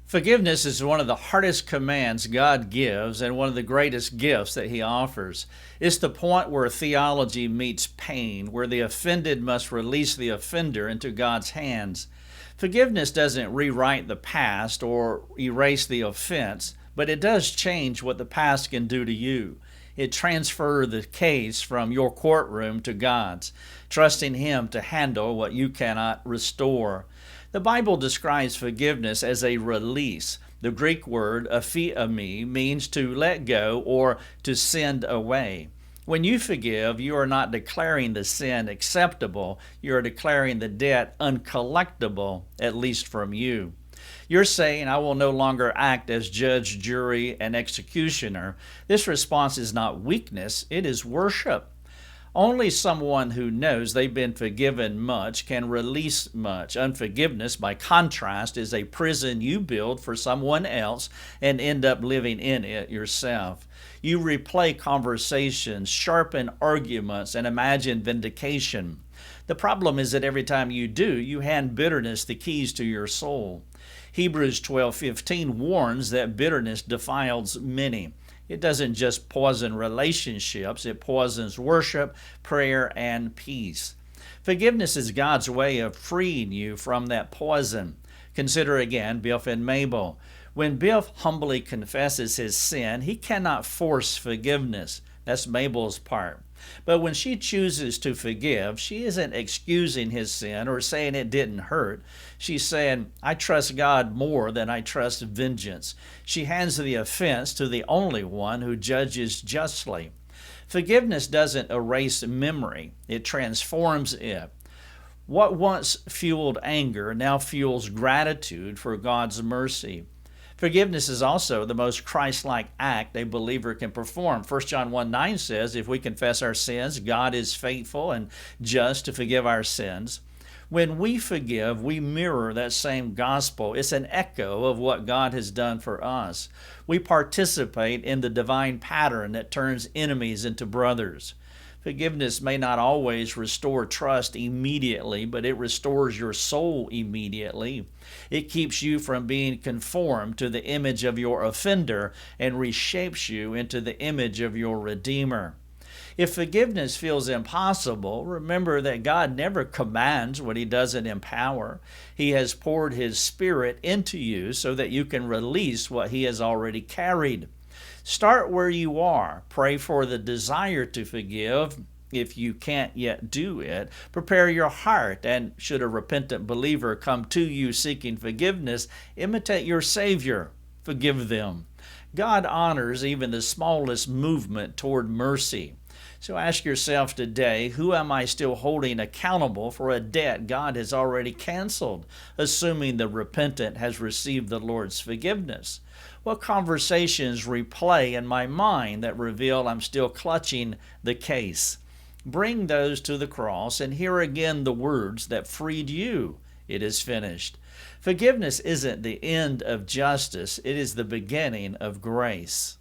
Forgiveness is one of the hardest commands God gives and one of the greatest gifts that He offers. It's the point where theology meets pain, where the offended must release the offender into God's hands. Forgiveness doesn't rewrite the past or erase the offense, but it does change what the past can do to you. It transfers the case from your courtroom to God's, trusting Him to handle what you cannot restore. The Bible describes forgiveness as a release. The Greek word aphiēmi means to let go or to send away. When you forgive, you are not declaring the sin acceptable, you are declaring the debt uncollectable, at least from you. You're saying, I will no longer act as judge, jury, and executioner. This response is not weakness, it is worship. Only someone who knows they've been forgiven much can release much. Unforgiveness, by contrast, is a prison you build for someone else and end up living in it yourself. You replay conversations, sharpen arguments, and imagine vindication. The problem is that every time you do, you hand bitterness the keys to your soul. Hebrews 12:15 warns that bitterness defiles many. It doesn't just poison relationships, it poisons worship, prayer, and peace. Forgiveness is God's way of freeing you from that poison. Consider again Biff and Mabel. When Biff humbly confesses his sin, he cannot force forgiveness. That's Mabel's part. But when she chooses to forgive, she isn't excusing his sin or saying it didn't hurt. She's saying, I trust God more than I trust vengeance. She hands the offense to the only one who judges justly. Forgiveness doesn't erase memory, it transforms it. What once fueled anger now fuels gratitude for God's mercy. Forgiveness is also the most Christ-like act a believer can perform. 1 John 1:9 says, if we confess our sins, God is faithful and just to forgive our sins. When we forgive, we mirror that same gospel. It's an echo of what God has done for us. We participate in the divine pattern that turns enemies into brothers. Forgiveness may not always restore trust immediately, but it restores your soul immediately. It keeps you from being conformed to the image of your offender and reshapes you into the image of your Redeemer. If forgiveness feels impossible, remember that God never commands what He doesn't empower. He has poured His Spirit into you so that you can release what He has already carried. Start where you are. Pray for the desire to forgive. If you can't yet do it, prepare your heart, and should a repentant believer come to you seeking forgiveness, imitate your Savior. Forgive them. God honors even the smallest movement toward mercy. So ask yourself today, who am I still holding accountable for a debt God has already canceled, assuming the repentant has received the Lord's forgiveness? What conversations replay in my mind that reveal I'm still clutching the case? Bring those to the cross and hear again the words that freed you. It is finished. Forgiveness isn't the end of justice, it is the beginning of grace.